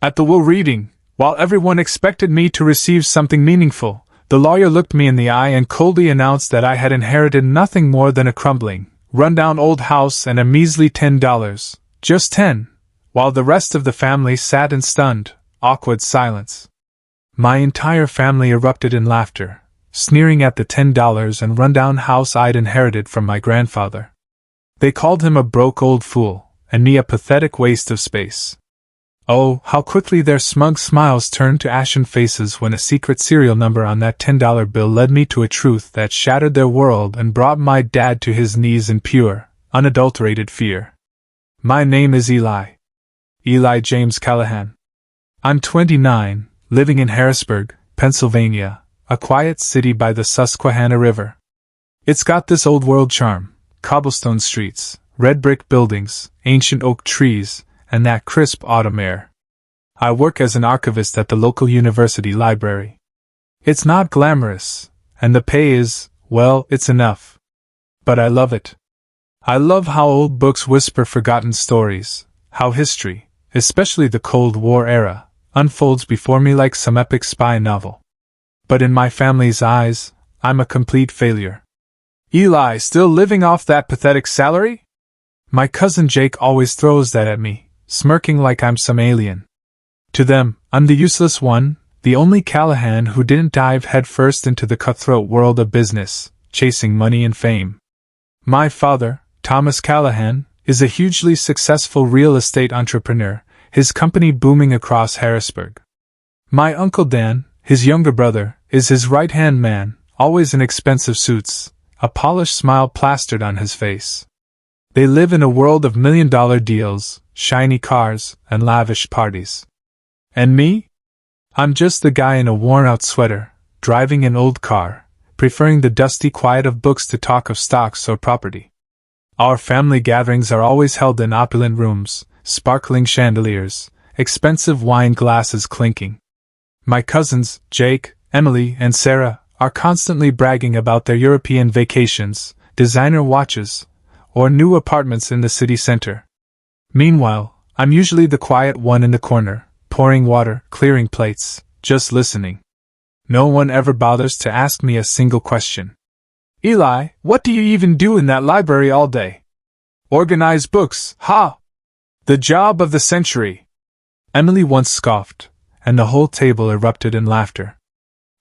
At the will reading, while everyone expected me to receive something meaningful, the lawyer looked me in the eye and coldly announced that I had inherited nothing more than a crumbling, run-down old house and a measly $10. Just 10, while the rest of the family sat in stunned, awkward silence. My entire family erupted in laughter, sneering at the $10 and run-down house I'd inherited from my grandfather. They called him a broke old fool, and me a pathetic waste of space. Oh, how quickly their smug smiles turned to ashen faces when a secret serial number on that $10 bill led me to a truth that shattered their world and brought my dad to his knees in pure, unadulterated fear. My name is Eli. Eli James Callahan. I'm 29, living in Harrisburg, Pennsylvania, a quiet city by the Susquehanna River. It's got this old world charm, cobblestone streets, red brick buildings, ancient oak trees, and that crisp autumn air. I work as an archivist at the local university library. It's not glamorous, and the pay is, well, it's enough. But I love it. I love how old books whisper forgotten stories, how history, especially the Cold War era, unfolds before me like some epic spy novel. But in my family's eyes, I'm a complete failure. Eli, still living off that pathetic salary? My cousin Jake always throws that at me, smirking like I'm some alien. To them, I'm the useless one, the only Callahan who didn't dive headfirst into the cutthroat world of business, chasing money and fame. My father, Thomas Callahan, is a hugely successful real estate entrepreneur, his company booming across Harrisburg. My uncle Dan, his younger brother, is his right-hand man, always in expensive suits, a polished smile plastered on his face. They live in a world of million-dollar deals, shiny cars, and lavish parties. And me? I'm just the guy in a worn-out sweater, driving an old car, preferring the dusty quiet of books to talk of stocks or property. Our family gatherings are always held in opulent rooms, sparkling chandeliers, expensive wine glasses clinking. My cousins, Jake, Emily, and Sarah, are constantly bragging about their European vacations, designer watches, or new apartments in the city center. Meanwhile, I'm usually the quiet one in the corner, pouring water, clearing plates, just listening. No one ever bothers to ask me a single question. Eli, what do you even do in that library all day? Organize books, ha! The job of the century. Emily once scoffed, and the whole table erupted in laughter.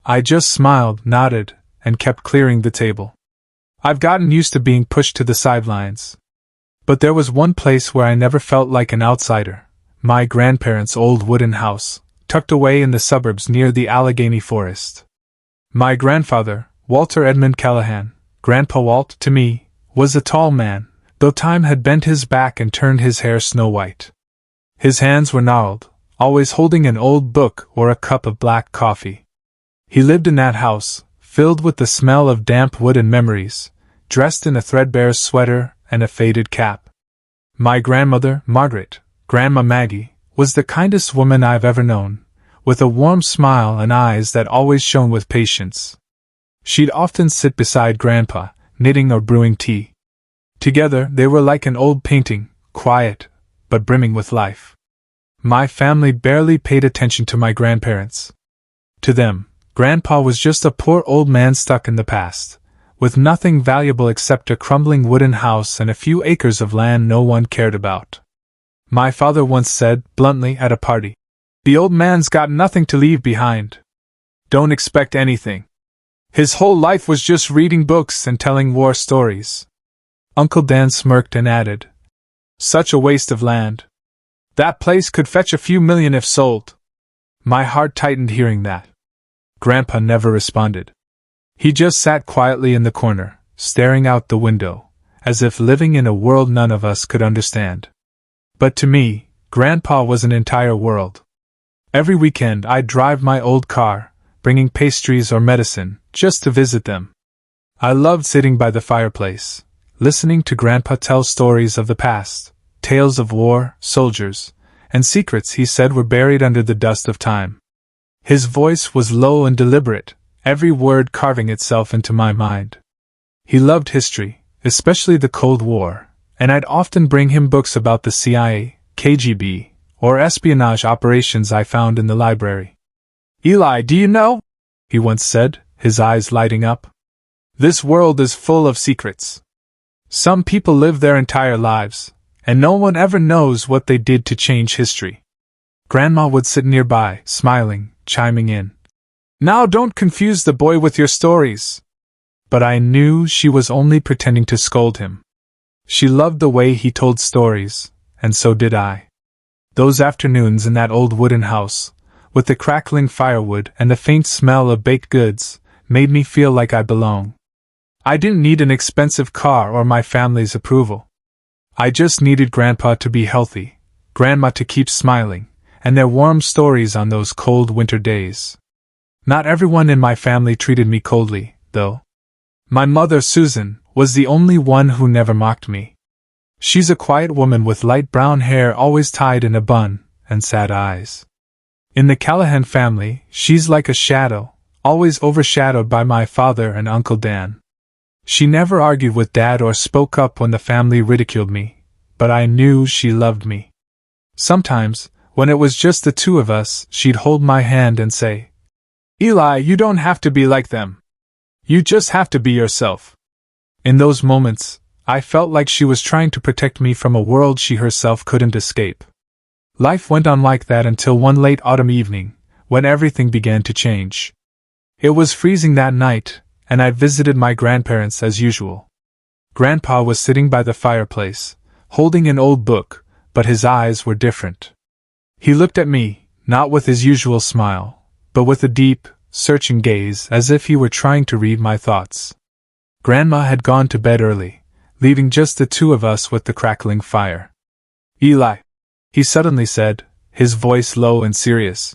I just smiled, nodded, and kept clearing the table. I've gotten used to being pushed to the sidelines. But there was one place where I never felt like an outsider, my grandparents' old wooden house, tucked away in the suburbs near the Allegheny Forest. My grandfather, Walter Edmund Callahan, Grandpa Walt to me, was a tall man, though time had bent his back and turned his hair snow-white. His hands were gnarled, always holding an old book or a cup of black coffee. He lived in that house, filled with the smell of damp wood and memories, dressed in a threadbare sweater and a faded cap. My grandmother, Margaret, Grandma Maggie, was the kindest woman I've ever known, with a warm smile and eyes that always shone with patience. She'd often sit beside Grandpa, knitting or brewing tea. Together they were like an old painting, quiet, but brimming with life. My family barely paid attention to my grandparents. To them, Grandpa was just a poor old man stuck in the past, with nothing valuable except a crumbling wooden house and a few acres of land no one cared about. My father once said, bluntly at a party, "The old man's got nothing to leave behind. Don't expect anything. His whole life was just reading books and telling war stories." Uncle Dan smirked and added, "Such a waste of land. That place could fetch a few million if sold." My heart tightened hearing that. Grandpa never responded. He just sat quietly in the corner, staring out the window, as if living in a world none of us could understand. But to me, Grandpa was an entire world. Every weekend I'd drive my old car, bringing pastries or medicine, just to visit them. I loved sitting by the fireplace, listening to Grandpa tell stories of the past, tales of war, soldiers, and secrets he said were buried under the dust of time. His voice was low and deliberate, every word carving itself into my mind. He loved history, especially the Cold War, and I'd often bring him books about the CIA, KGB, or espionage operations I found in the library. "Eli, do you know?" he once said, his eyes lighting up. "This world is full of secrets. Some people live their entire lives, and no one ever knows what they did to change history." Grandma would sit nearby, smiling, chiming in. "Now don't confuse the boy with your stories." But I knew she was only pretending to scold him. She loved the way he told stories, and so did I. Those afternoons in that old wooden house, with the crackling firewood and the faint smell of baked goods, made me feel like I belonged. I didn't need an expensive car or my family's approval. I just needed Grandpa to be healthy, Grandma to keep smiling, and their warm stories on those cold winter days. Not everyone in my family treated me coldly, though. My mother, Susan, was the only one who never mocked me. She's a quiet woman with light brown hair always tied in a bun, and sad eyes. In the Callahan family, she's like a shadow, always overshadowed by my father and Uncle Dan. She never argued with Dad or spoke up when the family ridiculed me, but I knew she loved me. Sometimes, when it was just the two of us, she'd hold my hand and say, "Eli, you don't have to be like them. You just have to be yourself." In those moments, I felt like she was trying to protect me from a world she herself couldn't escape. Life went on like that until one late autumn evening, when everything began to change. It was freezing that night, and I visited my grandparents as usual. Grandpa was sitting by the fireplace, holding an old book, but his eyes were different. He looked at me, not with his usual smile, but with a deep, searching gaze, as if he were trying to read my thoughts. Grandma had gone to bed early, leaving just the two of us with the crackling fire. "Eli," he suddenly said, his voice low and serious.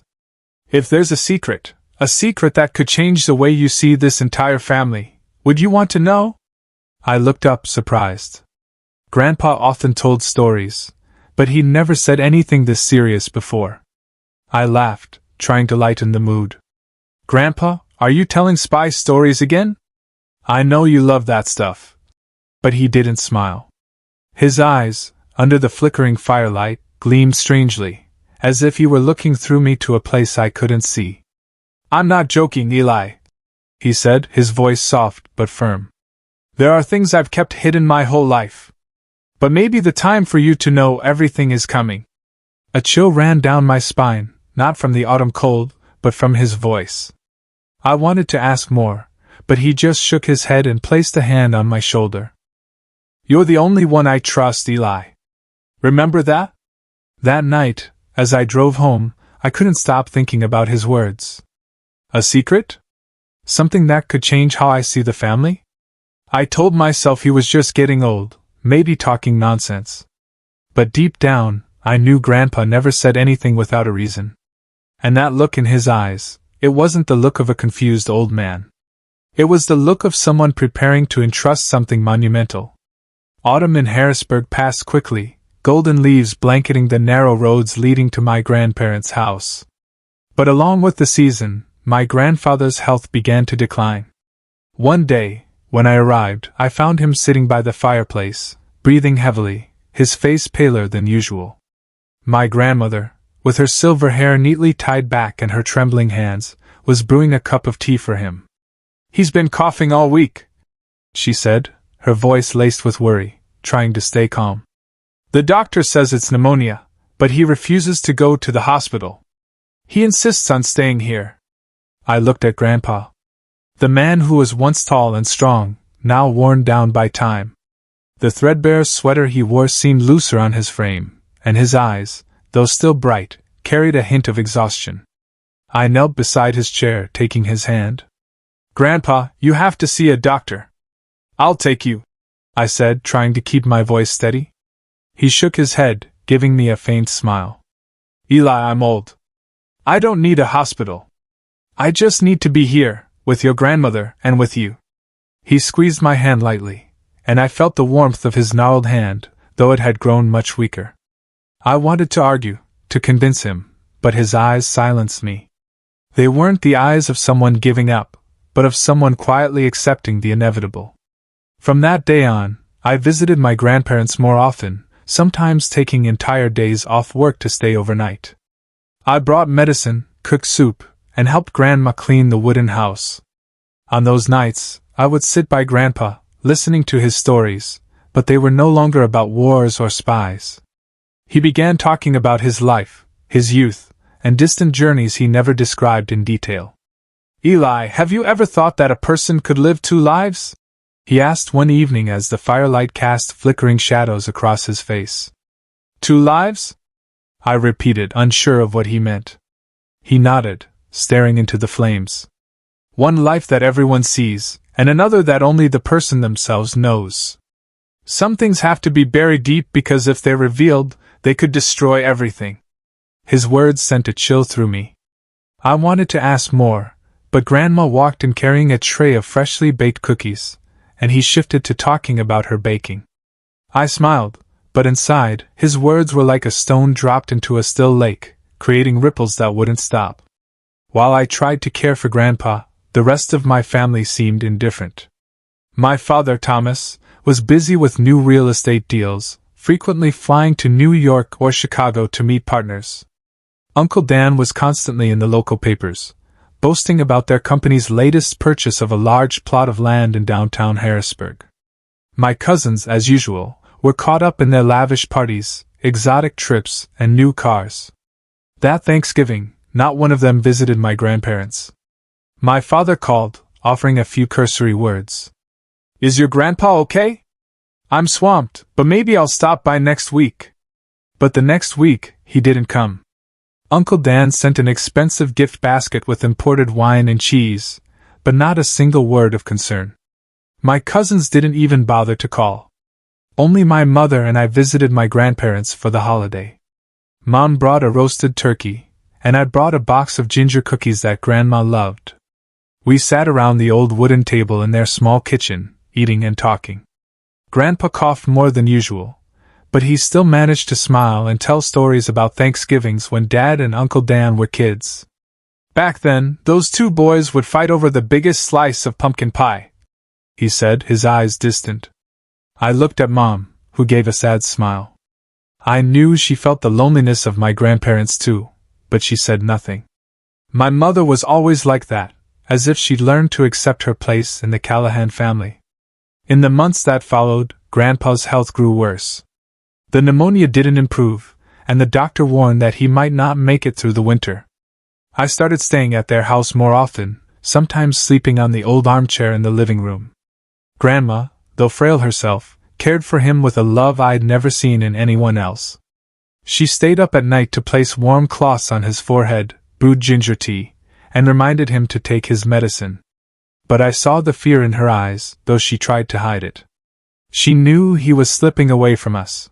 "If there's a secret that could change the way you see this entire family, would you want to know?" I looked up, surprised. Grandpa often told stories, but he'd never said anything this serious before. I laughed, trying to lighten the mood. "Grandpa, are you telling spy stories again? I know you love that stuff." But he didn't smile. His eyes, under the flickering firelight, gleamed strangely, as if he were looking through me to a place I couldn't see. "I'm not joking, Eli," he said, his voice soft but firm. "There are things I've kept hidden my whole life. But maybe the time for you to know everything is coming." A chill ran down my spine, not from the autumn cold, but from his voice. I wanted to ask more, but he just shook his head and placed a hand on my shoulder. "You're the only one I trust, Eli. Remember that?" That night, as I drove home, I couldn't stop thinking about his words. A secret? Something that could change how I see the family? I told myself he was just getting old, maybe talking nonsense. But deep down, I knew Grandpa never said anything without a reason. And that look in his eyes, it wasn't the look of a confused old man. It was the look of someone preparing to entrust something monumental. Autumn in Harrisburg passed quickly, golden leaves blanketing the narrow roads leading to my grandparents' house. But along with the season, my grandfather's health began to decline. One day, when I arrived, I found him sitting by the fireplace, breathing heavily, his face paler than usual. My grandmother, with her silver hair neatly tied back and her trembling hands, was brewing a cup of tea for him. "He's been coughing all week," she said, her voice laced with worry, trying to stay calm. "The doctor says it's pneumonia, but he refuses to go to the hospital. He insists on staying here." I looked at Grandpa. The man who was once tall and strong, now worn down by time. The threadbare sweater he wore seemed looser on his frame, and his eyes, though still bright, carried a hint of exhaustion. I knelt beside his chair, taking his hand. "Grandpa, you have to see a doctor." "I'll take you," I said, trying to keep my voice steady. He shook his head, giving me a faint smile. "Eli, I'm old. I don't need a hospital. I just need to be here, with your grandmother and with you." He squeezed my hand lightly, and I felt the warmth of his gnarled hand, though it had grown much weaker. I wanted to argue, to convince him, but his eyes silenced me. They weren't the eyes of someone giving up, but of someone quietly accepting the inevitable. From that day on, I visited my grandparents more often, sometimes taking entire days off work to stay overnight. I brought medicine, cooked soup, and helped Grandma clean the wooden house. On those nights, I would sit by Grandpa, listening to his stories, but they were no longer about wars or spies. He began talking about his life, his youth, and distant journeys he never described in detail. "Eli, have you ever thought that a person could live two lives?" he asked one evening as the firelight cast flickering shadows across his face. "Two lives?" I repeated, unsure of what he meant. He nodded, staring into the flames. "One life that everyone sees, and another that only the person themselves knows. Some things have to be buried deep because if they're revealed, they could destroy everything." His words sent a chill through me. I wanted to ask more, but Grandma walked in carrying a tray of freshly baked cookies, and he shifted to talking about her baking. I smiled, but inside, his words were like a stone dropped into a still lake, creating ripples that wouldn't stop. While I tried to care for Grandpa, the rest of my family seemed indifferent. My father, Thomas, was busy with new real estate deals, frequently flying to New York or Chicago to meet partners. Uncle Dan was constantly in the local papers, boasting about their company's latest purchase of a large plot of land in downtown Harrisburg. My cousins, as usual, were caught up in their lavish parties, exotic trips, and new cars. That Thanksgiving, not one of them visited my grandparents. My father called, offering a few cursory words. "Is your grandpa okay? I'm swamped, but maybe I'll stop by next week." But the next week, he didn't come. Uncle Dan sent an expensive gift basket with imported wine and cheese, but not a single word of concern. My cousins didn't even bother to call. Only my mother and I visited my grandparents for the holiday. Mom brought a roasted turkey, and I brought a box of ginger cookies that Grandma loved. We sat around the old wooden table in their small kitchen, eating and talking. Grandpa coughed more than usual, but he still managed to smile and tell stories about Thanksgivings when Dad and Uncle Dan were kids. "Back then, those two boys would fight over the biggest slice of pumpkin pie," he said, his eyes distant. I looked at Mom, who gave a sad smile. I knew she felt the loneliness of my grandparents too, but she said nothing. My mother was always like that, as if she'd learned to accept her place in the Callahan family. In the months that followed, Grandpa's health grew worse. The pneumonia didn't improve, and the doctor warned that he might not make it through the winter. I started staying at their house more often, sometimes sleeping on the old armchair in the living room. Grandma, though frail herself, cared for him with a love I'd never seen in anyone else. She stayed up at night to place warm cloths on his forehead, brewed ginger tea, and reminded him to take his medicine. But I saw the fear in her eyes, though she tried to hide it. She knew he was slipping away from us.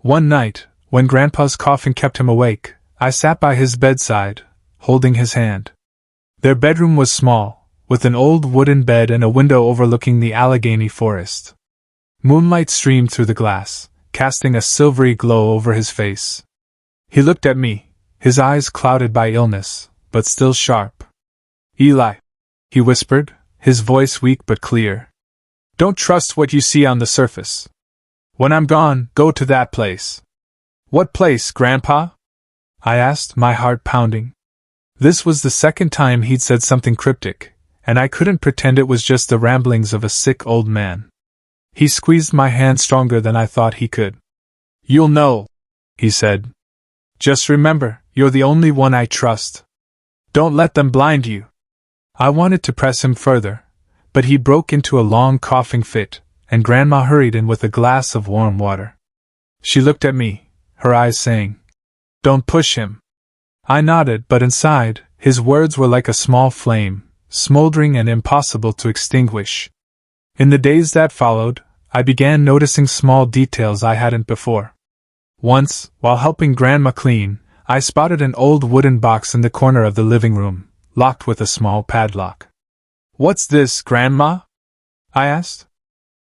One night, when Grandpa's coughing kept him awake, I sat by his bedside, holding his hand. Their bedroom was small, with an old wooden bed and a window overlooking the Allegheny forest. Moonlight streamed through the glass, casting a silvery glow over his face. He looked at me, his eyes clouded by illness, but still sharp. "Eli," he whispered, his voice weak but clear. "Don't trust what you see on the surface. When I'm gone, go to that place." "What place, Grandpa?" I asked, my heart pounding. This was the second time he'd said something cryptic, and I couldn't pretend it was just the ramblings of a sick old man. He squeezed my hand stronger than I thought he could. "You'll know," he said. "Just remember, you're the only one I trust. Don't let them blind you." I wanted to press him further, but he broke into a long coughing fit, and Grandma hurried in with a glass of warm water. She looked at me, her eyes saying, "Don't push him." I nodded, but inside, his words were like a small flame, smoldering and impossible to extinguish. In the days that followed, I began noticing small details I hadn't before. Once, while helping Grandma clean, I spotted an old wooden box in the corner of the living room, locked with a small padlock. "What's this, Grandma?" I asked.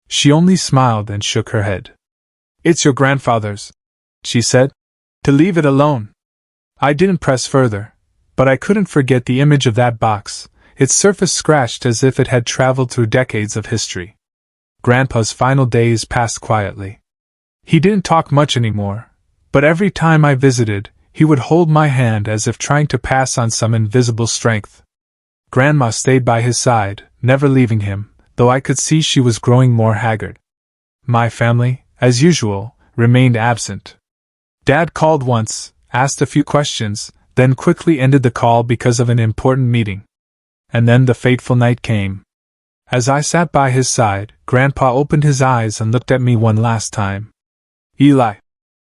She only smiled and shook her head. "It's your grandfather's," she said. "To leave it alone." I didn't press further, but I couldn't forget the image of that box, its surface scratched as if it had traveled through decades of history. Grandpa's final days passed quietly. He didn't talk much anymore, but every time I visited, he would hold my hand as if trying to pass on some invisible strength. Grandma stayed by his side, never leaving him, though I could see she was growing more haggard. My family, as usual, remained absent. Dad called once, asked a few questions, then quickly ended the call because of an important meeting. And then the fateful night came. As I sat by his side, Grandpa opened his eyes and looked at me one last time. "Eli,"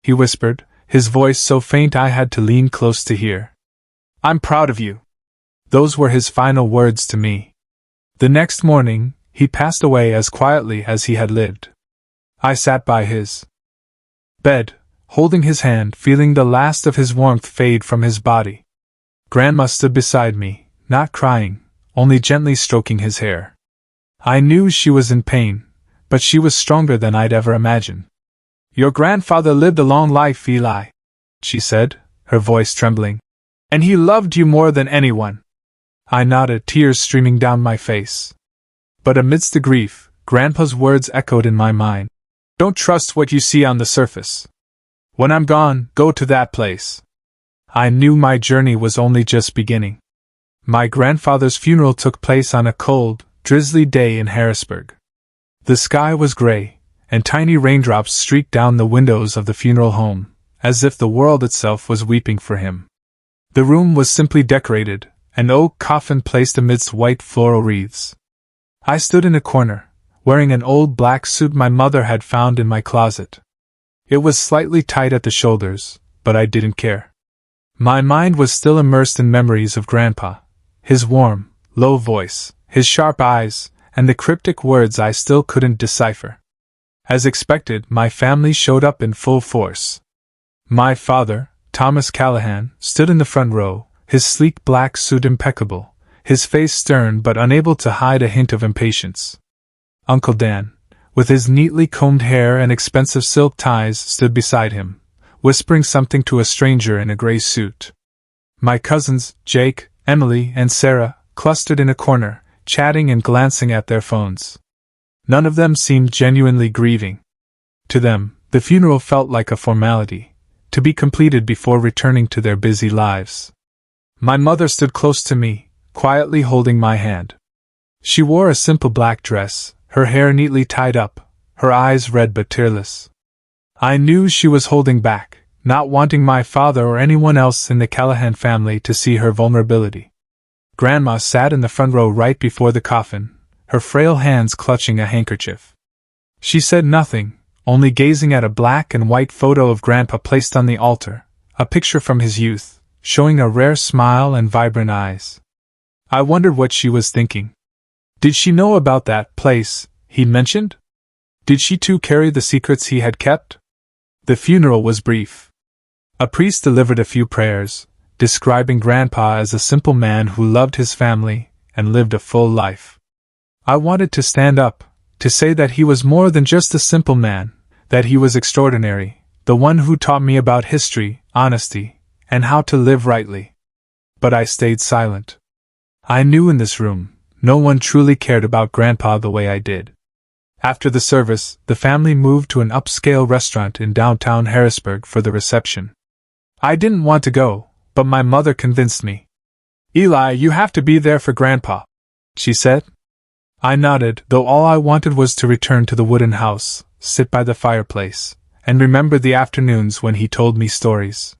he whispered, his voice so faint I had to lean close to hear. "I'm proud of you." Those were his final words to me. The next morning, he passed away as quietly as he had lived. I sat by his bed, holding his hand, feeling the last of his warmth fade from his body. Grandma stood beside me, not crying, only gently stroking his hair. I knew she was in pain, but she was stronger than I'd ever imagined. "Your grandfather lived a long life, Eli," she said, her voice trembling. "And he loved you more than anyone." I nodded, tears streaming down my face. But amidst the grief, Grandpa's words echoed in my mind. "Don't trust what you see on the surface. When I'm gone, go to that place." I knew my journey was only just beginning. My grandfather's funeral took place on a cold, drizzly day in Harrisburg. The sky was gray, and tiny raindrops streaked down the windows of the funeral home, as if the world itself was weeping for him. The room was simply decorated, an oak coffin placed amidst white floral wreaths. I stood in a corner, wearing an old black suit my mother had found in my closet. It was slightly tight at the shoulders, but I didn't care. My mind was still immersed in memories of Grandpa, his warm, low voice, his sharp eyes, and the cryptic words I still couldn't decipher. As expected, my family showed up in full force. My father, Thomas Callahan, stood in the front row, his sleek black suit impeccable, his face stern but unable to hide a hint of impatience. Uncle Dan, with his neatly combed hair and expensive silk ties, stood beside him, whispering something to a stranger in a gray suit. My cousins, Jake, Emily, and Sarah, clustered in a corner, chatting and glancing at their phones. None of them seemed genuinely grieving. To them, the funeral felt like a formality, to be completed before returning to their busy lives. My mother stood close to me, quietly holding my hand. She wore a simple black dress, her hair neatly tied up, her eyes red but tearless. I knew she was holding back, not wanting my father or anyone else in the Callahan family to see her vulnerability. Grandma sat in the front row right before the coffin, her frail hands clutching a handkerchief. She said nothing, only gazing at a black and white photo of Grandpa placed on the altar, a picture from his youth, showing a rare smile and vibrant eyes. I wondered what she was thinking. Did she know about that place he'd mentioned? Did she too carry the secrets he had kept? The funeral was brief. A priest delivered a few prayers, describing Grandpa as a simple man who loved his family and lived a full life. I wanted to stand up, to say that he was more than just a simple man, that he was extraordinary, the one who taught me about history, honesty, and how to live rightly. But I stayed silent. I knew in this room, no one truly cared about Grandpa the way I did. After the service, the family moved to an upscale restaurant in downtown Harrisburg for the reception. I didn't want to go, but my mother convinced me. "Eli, you have to be there for Grandpa," she said. I nodded, though all I wanted was to return to the wooden house, sit by the fireplace, and remember the afternoons when he told me stories.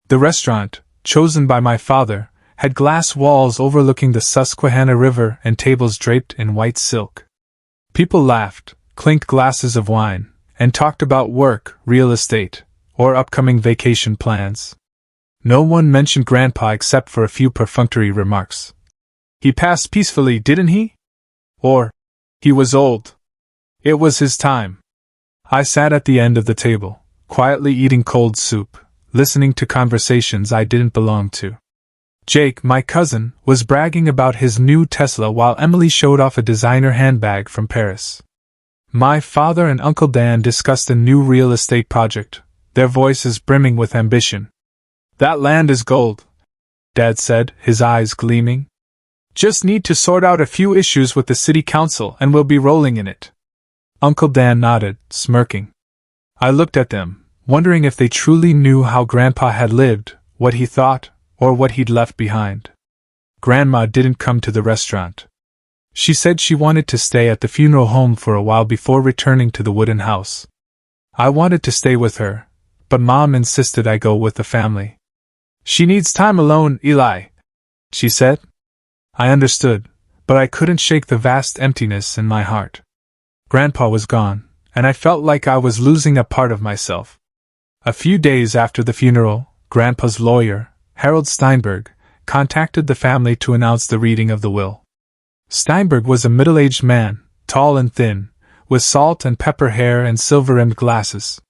The restaurant, chosen by my father, had glass walls overlooking the Susquehanna River and tables draped in white silk. People laughed, clinked glasses of wine, and talked about work, real estate, or upcoming vacation plans. No one mentioned Grandpa except for a few perfunctory remarks. "He passed peacefully, didn't he?" Or, "He was old. It was his time." I sat at the end of the table, quietly eating cold soup, listening to conversations I didn't belong to. Jake, my cousin, was bragging about his new Tesla while Emily showed off a designer handbag from Paris. My father and Uncle Dan discussed a new real estate project, their voices brimming with ambition. "That land is gold," Dad said, his eyes gleaming. "Just need to sort out a few issues with the city council and we'll be rolling in it." Uncle Dan nodded, smirking. I looked at them, wondering if they truly knew how Grandpa had lived, what he thought, or what he'd left behind. Grandma didn't come to the restaurant. She said she wanted to stay at the funeral home for a while before returning to the wooden house. I wanted to stay with her, but Mom insisted I go with the family. "She needs time alone, Eli," she said. I understood, but I couldn't shake the vast emptiness in my heart. Grandpa was gone, and I felt like I was losing a part of myself. A few days after the funeral, Grandpa's lawyer, Harold Steinberg, contacted the family to announce the reading of the will. Steinberg was a middle-aged man, tall and thin, with salt and pepper hair and silver-rimmed glasses.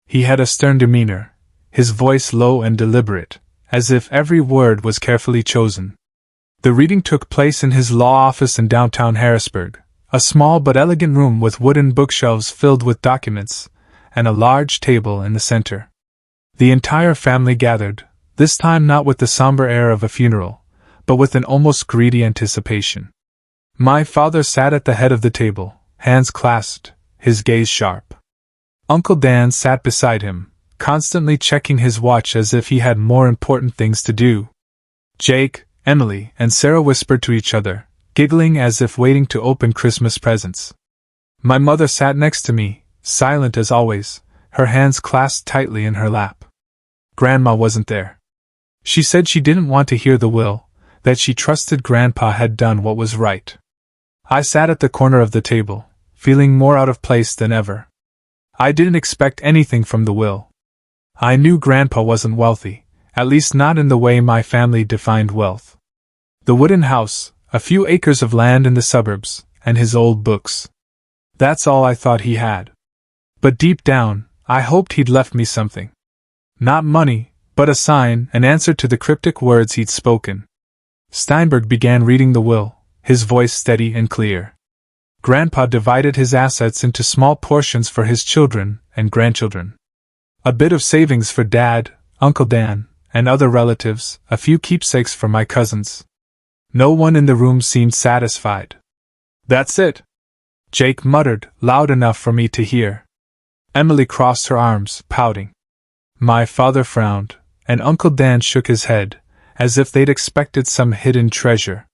He had a stern demeanor, his voice low and deliberate, as if every word was carefully chosen. The reading took place in his law office in downtown Harrisburg, a small but elegant room with wooden bookshelves filled with documents, and a large table in the center. The entire family gathered, this time not with the somber air of a funeral, but with an almost greedy anticipation. My father sat at the head of the table, hands clasped, his gaze sharp. Uncle Dan sat beside him, constantly checking his watch as if he had more important things to do. Jake, Emily, and Sarah whispered to each other, giggling as if waiting to open Christmas presents. My mother sat next to me, silent as always, her hands clasped tightly in her lap. Grandma wasn't there. She said she didn't want to hear the will, that she trusted Grandpa had done what was right. I sat at the corner of the table, feeling more out of place than ever. I didn't expect anything from the will. I knew Grandpa wasn't wealthy, at least not in the way my family defined wealth. The wooden house, a few acres of land in the suburbs, and his old books. That's all I thought he had. But deep down, I hoped he'd left me something. Not money, but a sign, an answer to the cryptic words he'd spoken. Steinberg began reading the will, his voice steady and clear. Grandpa divided his assets into small portions for his children and grandchildren. A bit of savings for Dad, Uncle Dan, and other relatives, a few keepsakes for my cousins. No one in the room seemed satisfied. "That's it," Jake muttered, loud enough for me to hear. Emily crossed her arms, pouting. My father frowned, and Uncle Dan shook his head, as if they'd expected some hidden treasure.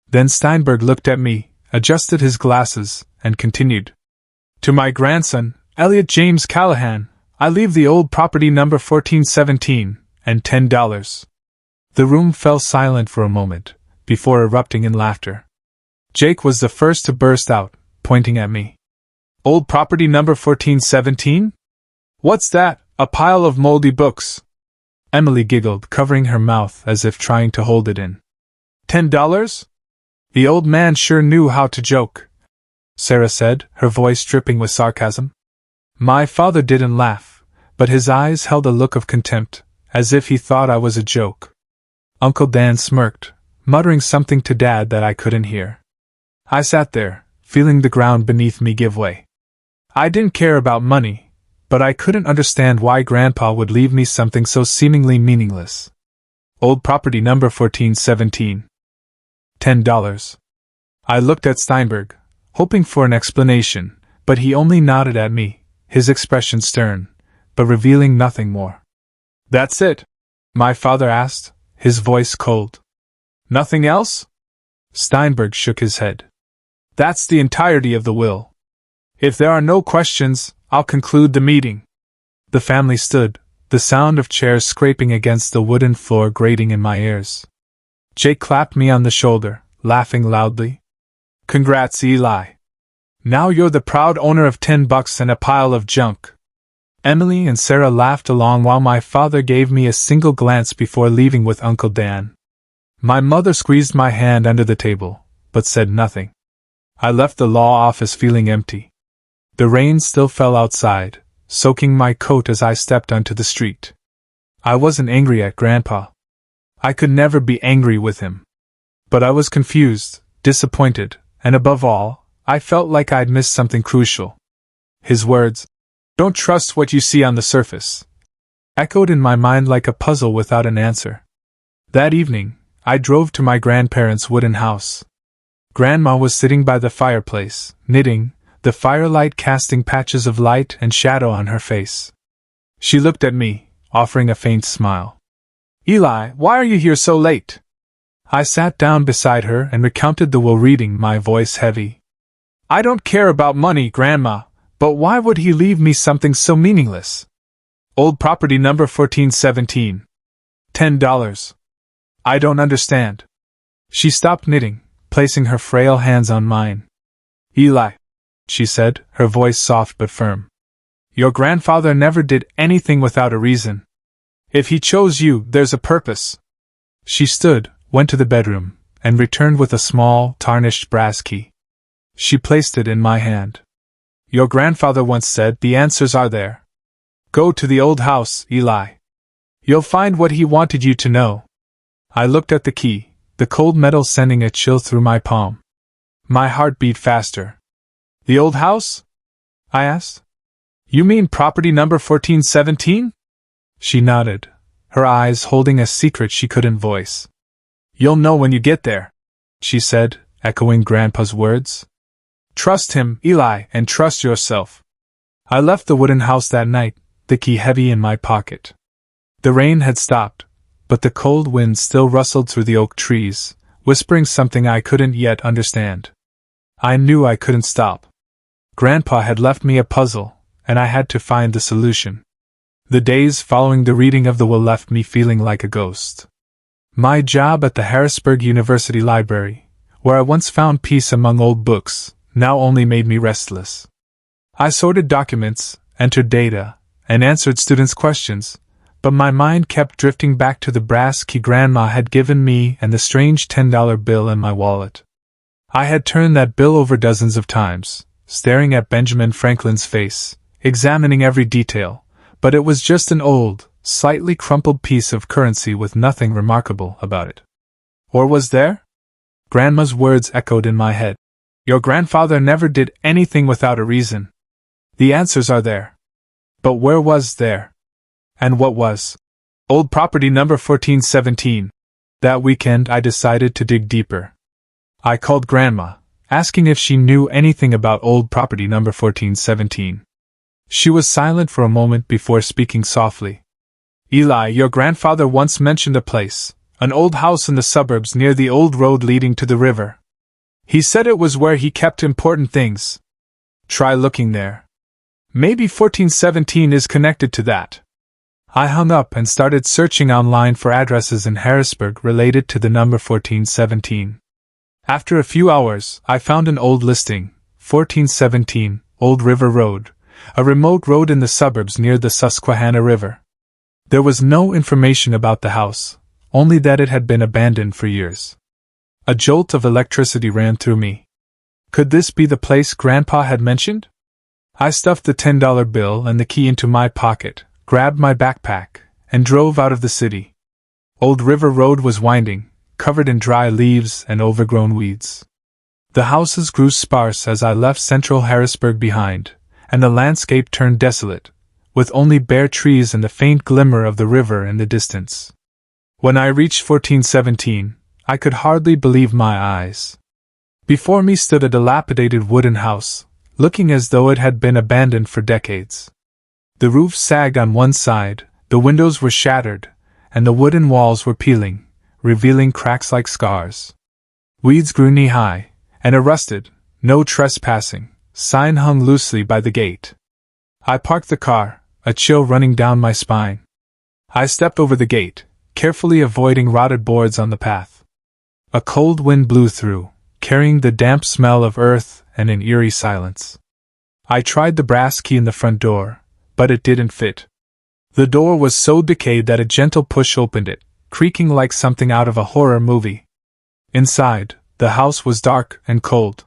Then Steinberg looked at me, adjusted his glasses, and continued. "To my grandson, Elliot James Callahan, I leave the old property number 1417, and $10. The room fell silent for a moment, before erupting in laughter. Jake was the first to burst out, pointing at me. "Old property number 1417? What's that? A pile of moldy books." Emily giggled, covering her mouth as if trying to hold it in. $10? The old man sure knew how to joke, Sarah said, her voice dripping with sarcasm. My father didn't laugh, but his eyes held a look of contempt, as if he thought I was a joke. Uncle Dan smirked, muttering something to Dad that I couldn't hear. I sat there, feeling the ground beneath me give way. I didn't care about money, but I couldn't understand why Grandpa would leave me something so seemingly meaningless. Old property number 1417. $10. I looked at Steinberg, hoping for an explanation, but he only nodded at me, his expression stern, but revealing nothing more. "That's it?" my father asked, his voice cold. "Nothing else?" Steinberg shook his head. "That's the entirety of the will. If there are no questions, I'll conclude the meeting." The family stood, the sound of chairs scraping against the wooden floor grating in my ears. Jake clapped me on the shoulder, laughing loudly. "Congrats, Eli. Now you're the proud owner of $10 and a pile of junk." Emily and Sarah laughed along while my father gave me a single glance before leaving with Uncle Dan. My mother squeezed my hand under the table, but said nothing. I left the law office feeling empty. The rain still fell outside, soaking my coat as I stepped onto the street. I wasn't angry at Grandpa. I could never be angry with him. But I was confused, disappointed, and above all, I felt like I'd missed something crucial. His words, "Don't trust what you see on the surface," echoed in my mind like a puzzle without an answer. That evening, I drove to my grandparents' wooden house. Grandma was sitting by the fireplace, knitting, the firelight casting patches of light and shadow on her face. She looked at me, offering a faint smile. "Eli, why are you here so late?" I sat down beside her and recounted the will, reading, my voice heavy. "I don't care about money, Grandma, but why would he leave me something so meaningless? Old property number 1417. $10. I don't understand." She stopped knitting, placing her frail hands on mine. "Eli," she said, her voice soft but firm. "Your grandfather never did anything without a reason. If he chose you, there's a purpose." She stood, went to the bedroom, and returned with a small, tarnished brass key. She placed it in my hand. "Your grandfather once said the answers are there. Go to the old house, Eli. You'll find what he wanted you to know." I looked at the key, the cold metal sending a chill through my palm. My heart beat faster. "The old house?" I asked. "You mean property number 1417? She nodded, her eyes holding a secret she couldn't voice. "You'll know when you get there," she said, echoing Grandpa's words. "Trust him, Eli, and trust yourself." I left the wooden house that night, the key heavy in my pocket. The rain had stopped, but the cold wind still rustled through the oak trees, whispering something I couldn't yet understand. I knew I couldn't stop. Grandpa had left me a puzzle, and I had to find the solution. The days following the reading of the will left me feeling like a ghost. My job at the Harrisburg University Library, where I once found peace among old books, now only made me restless. I sorted documents, entered data, and answered students' questions, but my mind kept drifting back to the brass key Grandma had given me and the strange $10 bill in my wallet. I had turned that bill over dozens of times, staring at Benjamin Franklin's face, examining every detail, but it was just an old, slightly crumpled piece of currency with nothing remarkable about it. Or was there? Grandma's words echoed in my head. "Your grandfather never did anything without a reason. The answers are there." But where was there? And what was? Old property number 1417. That weekend I decided to dig deeper. I called Grandma, asking if she knew anything about old property number 1417. She was silent for a moment before speaking softly. "Eli, your grandfather once mentioned a place, an old house in the suburbs near the old road leading to the river. He said it was where he kept important things. Try looking there. Maybe 1417 is connected to that." I hung up and started searching online for addresses in Harrisburg related to the number 1417. After a few hours, I found an old listing, 1417, Old River Road, a remote road in the suburbs near the Susquehanna River. There was no information about the house, only that it had been abandoned for years. A jolt of electricity ran through me. Could this be the place Grandpa had mentioned? I stuffed the $10 bill and the key into my pocket, grabbed my backpack, and drove out of the city. Old River Road was winding, covered in dry leaves and overgrown weeds. The houses grew sparse as I left central Harrisburg behind, and the landscape turned desolate, with only bare trees and the faint glimmer of the river in the distance. When I reached 1417, I could hardly believe my eyes. Before me stood a dilapidated wooden house, looking as though it had been abandoned for decades. The roof sagged on one side, the windows were shattered, and the wooden walls were peeling, revealing cracks like scars. Weeds grew knee-high, and a rusted, "No trespassing," sign hung loosely by the gate. I parked the car, a chill running down my spine. I stepped over the gate, carefully avoiding rotted boards on the path. A cold wind blew through, carrying the damp smell of earth and an eerie silence. I tried the brass key in the front door, but it didn't fit. The door was so decayed that a gentle push opened it, creaking like something out of a horror movie. Inside, the house was dark and cold.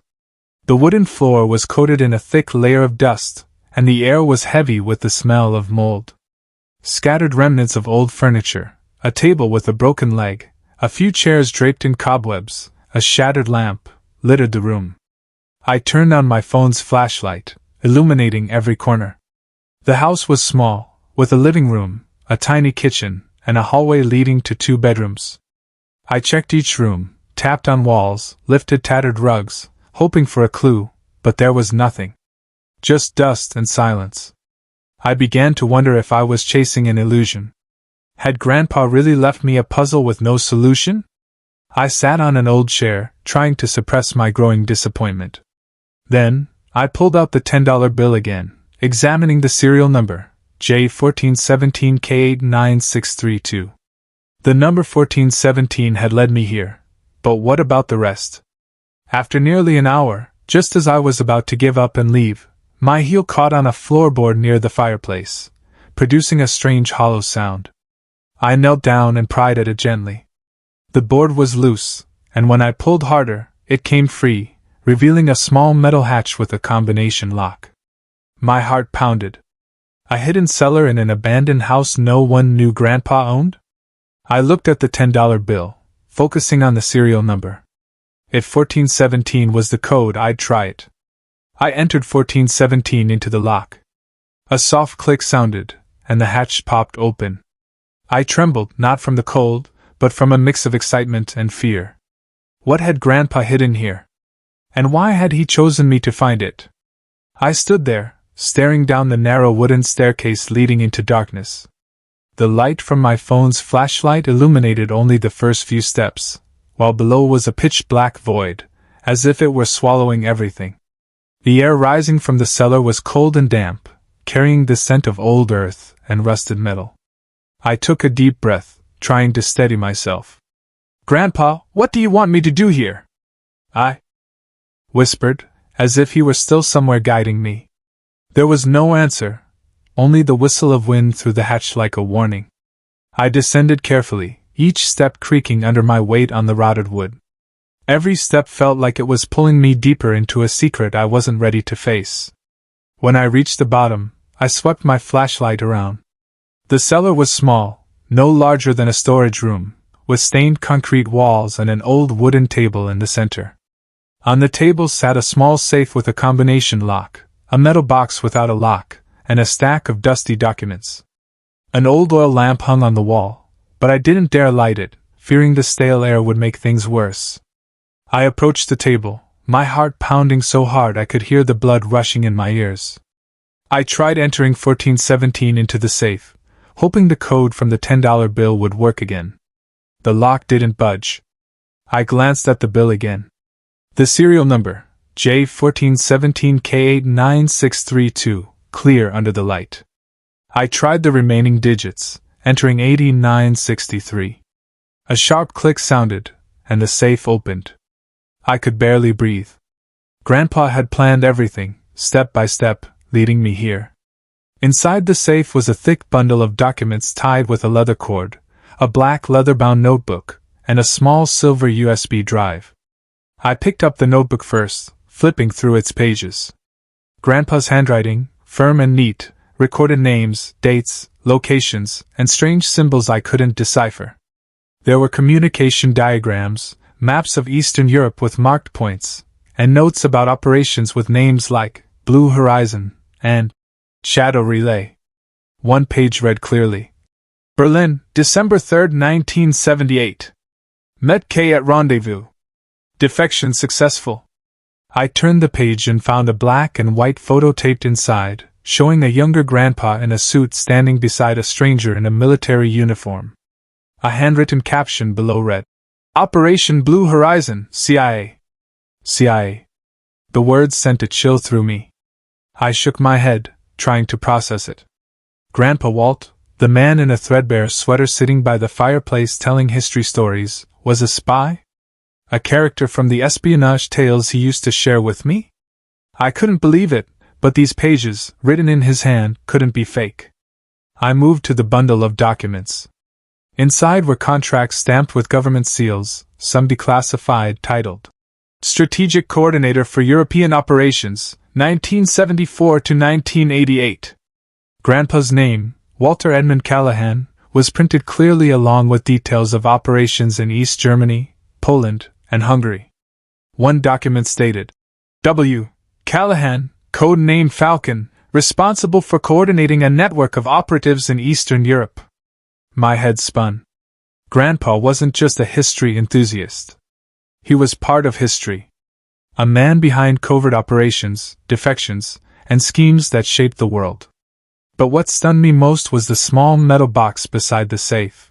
The wooden floor was coated in a thick layer of dust, and the air was heavy with the smell of mold. Scattered remnants of old furniture, a table with a broken leg, a few chairs draped in cobwebs, a shattered lamp, littered the room. I turned on my phone's flashlight, illuminating every corner. The house was small, with a living room, a tiny kitchen, and a hallway leading to 2 bedrooms. I checked each room, tapped on walls, lifted tattered rugs, hoping for a clue, but there was nothing. Just dust and silence. I began to wonder if I was chasing an illusion. Had Grandpa really left me a puzzle with no solution? I sat on an old chair, trying to suppress my growing disappointment. Then, I pulled out the $10 bill again, examining the serial number, J1417K89632. The number 1417 had led me here, but what about the rest? After nearly an hour, just as I was about to give up and leave, my heel caught on a floorboard near the fireplace, producing a strange hollow sound. I knelt down and pried at it gently. The board was loose, and when I pulled harder, it came free, revealing a small metal hatch with a combination lock. My heart pounded. A hidden cellar in an abandoned house no one knew Grandpa owned? I looked at the $10 bill, focusing on the serial number. If 1417 was the code, I'd try it. I entered 1417 into the lock. A soft click sounded, and the hatch popped open. I trembled, not from the cold, but from a mix of excitement and fear. What had Grandpa hidden here? And why had he chosen me to find it? I stood there, staring down the narrow wooden staircase leading into darkness. The light from my phone's flashlight illuminated only the first few steps, while below was a pitch-black void, as if it were swallowing everything. The air rising from the cellar was cold and damp, carrying the scent of old earth and rusted metal. I took a deep breath, trying to steady myself. "Grandpa, what do you want me to do here?" I whispered, as if he were still somewhere guiding me. There was no answer, only the whistle of wind through the hatch like a warning. I descended carefully, each step creaking under my weight on the rotted wood. Every step felt like it was pulling me deeper into a secret I wasn't ready to face. When I reached the bottom, I swept my flashlight around. The cellar was small, no larger than a storage room, with stained concrete walls and an old wooden table in the center. On the table sat a small safe with a combination lock, a metal box without a lock, and a stack of dusty documents. An old oil lamp hung on the wall, but I didn't dare light it, fearing the stale air would make things worse. I approached the table, my heart pounding so hard I could hear the blood rushing in my ears. I tried entering 1417 into the safe, hoping the code from the $10 bill would work again. The lock didn't budge. I glanced at the bill again. The serial number, J1417K89632, clear under the light. I tried the remaining digits, entering 8963. A sharp click sounded, and the safe opened. I could barely breathe. Grandpa had planned everything, step by step, leading me here. Inside the safe was a thick bundle of documents tied with a leather cord, a black leather-bound notebook, and a small silver USB drive. I picked up the notebook first, flipping through its pages. Grandpa's handwriting, firm and neat, recorded names, dates, locations, and strange symbols I couldn't decipher. There were communication diagrams, maps of Eastern Europe with marked points, and notes about operations with names like Blue Horizon and Shadow Relay. One page read clearly: Berlin, December 3, 1978. Met K at rendezvous. Defection successful. I turned the page and found a black and white photo taped inside, showing a younger grandpa in a suit standing beside a stranger in a military uniform. A handwritten caption below read, Operation Blue Horizon, CIA. CIA. The words sent a chill through me. I shook my head, trying to process it. Grandpa Walt, the man in a threadbare sweater sitting by the fireplace telling history stories, was a spy? A character from the espionage tales he used to share with me? I couldn't believe it, but these pages, written in his hand, couldn't be fake. I moved to the bundle of documents. Inside were contracts stamped with government seals, some declassified, titled Strategic Coordinator for European Operations, 1974 to 1988. Grandpa's name, Walter Edmund Callahan, was printed clearly along with details of operations in East Germany, Poland, and Hungary. One document stated, W. Callahan, code name Falcon, responsible for coordinating a network of operatives in Eastern Europe. My head spun. Grandpa wasn't just a history enthusiast. He was part of history. A man behind covert operations, defections, and schemes that shaped the world. But what stunned me most was the small metal box beside the safe.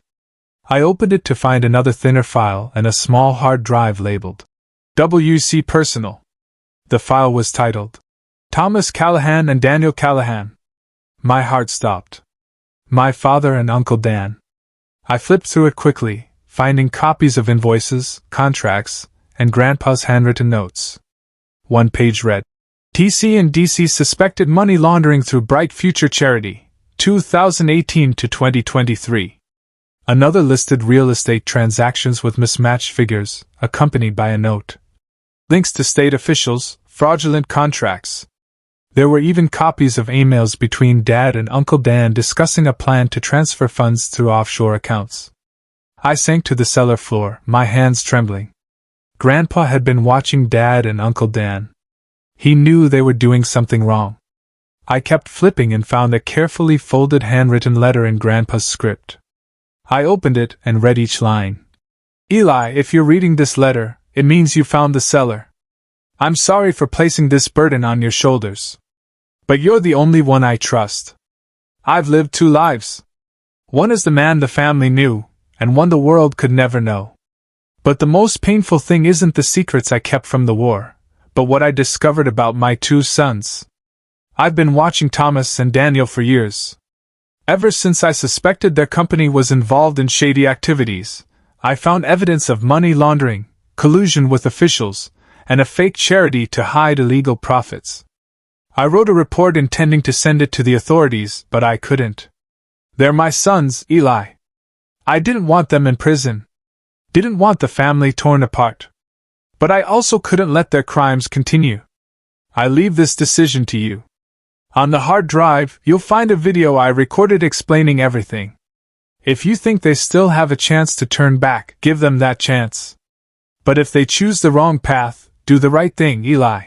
I opened it to find another thinner file and a small hard drive labeled WC Personal. The file was titled Thomas Callahan and Daniel Callahan. My heart stopped. My father and Uncle Dan. I flipped through it quickly, finding copies of invoices, contracts, and Grandpa's handwritten notes. One page read, TC and DC suspected money laundering through Bright Future Charity, 2018 to 2023. Another listed real estate transactions with mismatched figures, accompanied by a note. Links to state officials, fraudulent contracts. There were even copies of emails between Dad and Uncle Dan discussing a plan to transfer funds through offshore accounts. I sank to the cellar floor, my hands trembling. Grandpa had been watching Dad and Uncle Dan. He knew they were doing something wrong. I kept flipping and found a carefully folded handwritten letter in Grandpa's script. I opened it and read each line. Eli, if you're reading this letter, it means you found the seller. I'm sorry for placing this burden on your shoulders. But you're the only one I trust. I've lived two lives. One is the man the family knew, and one the world could never know. But the most painful thing isn't the secrets I kept from the war, but what I discovered about my two sons. I've been watching Thomas and Daniel for years. Ever since I suspected their company was involved in shady activities, I found evidence of money laundering, collusion with officials, and a fake charity to hide illegal profits. I wrote a report intending to send it to the authorities, but I couldn't. They're my sons, Eli. I didn't want them in prison. Didn't want the family torn apart. But I also couldn't let their crimes continue. I leave this decision to you. On the hard drive, you'll find a video I recorded explaining everything. If you think they still have a chance to turn back, give them that chance. But if they choose the wrong path, do the right thing, Eli.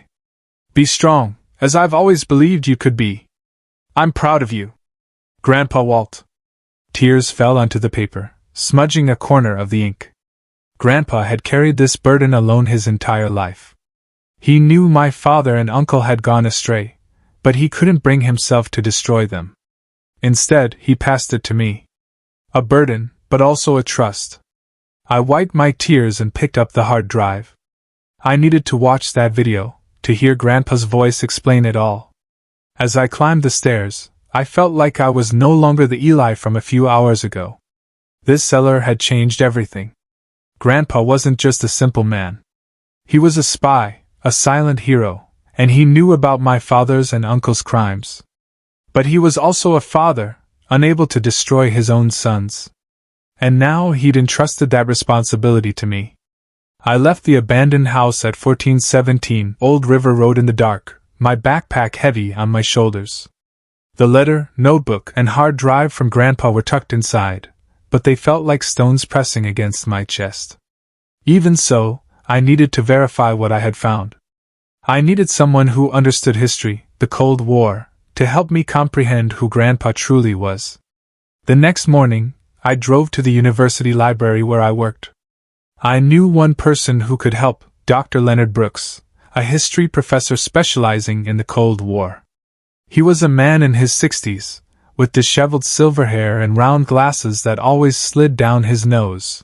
Be strong, as I've always believed you could be. I'm proud of you. Grandpa Walt. Tears fell onto the paper, smudging a corner of the ink. Grandpa had carried this burden alone his entire life. He knew my father and uncle had gone astray, but he couldn't bring himself to destroy them. Instead, he passed it to me. A burden, but also a trust. I wiped my tears and picked up the hard drive. I needed to watch that video, to hear Grandpa's voice explain it all. As I climbed the stairs, I felt like I was no longer the Eli from a few hours ago. This seller had changed everything. Grandpa wasn't just a simple man. He was a spy, a silent hero, and he knew about my father's and uncle's crimes. But he was also a father, unable to destroy his own sons. And now he'd entrusted that responsibility to me. I left the abandoned house at 1417 Old River Road in the dark, my backpack heavy on my shoulders. The letter, notebook, and hard drive from Grandpa were tucked inside, but they felt like stones pressing against my chest. Even so, I needed to verify what I had found. I needed someone who understood history, the Cold War, to help me comprehend who Grandpa truly was. The next morning, I drove to the university library where I worked. I knew one person who could help, Dr. Leonard Brooks, a history professor specializing in the Cold War. He was a man in his 60s, with disheveled silver hair and round glasses that always slid down his nose.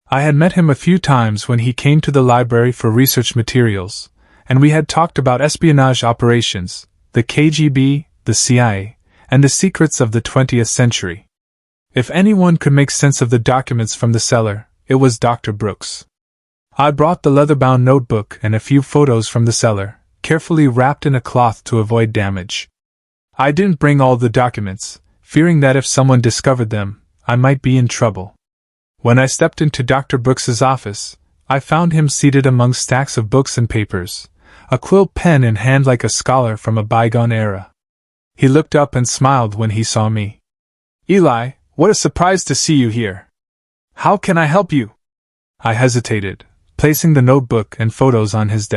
I had met him a few times when he came to the library for research materials, and we had talked about espionage operations, the KGB, the CIA, and the secrets of the 20th century. If anyone could make sense of the documents from the cellar, it was Dr. Brooks. I brought the leather-bound notebook and a few photos from the cellar, carefully wrapped in a cloth to avoid damage. I didn't bring all the documents, fearing that if someone discovered them, I might be in trouble. When I stepped into Dr. Brooks's office, I found him seated among stacks of books and papers, a quill pen in hand like a scholar from a bygone era. He looked up and smiled when he saw me. Eli, what a surprise to see you here. How can I help you? I hesitated, placing the notebook and photos on his desk.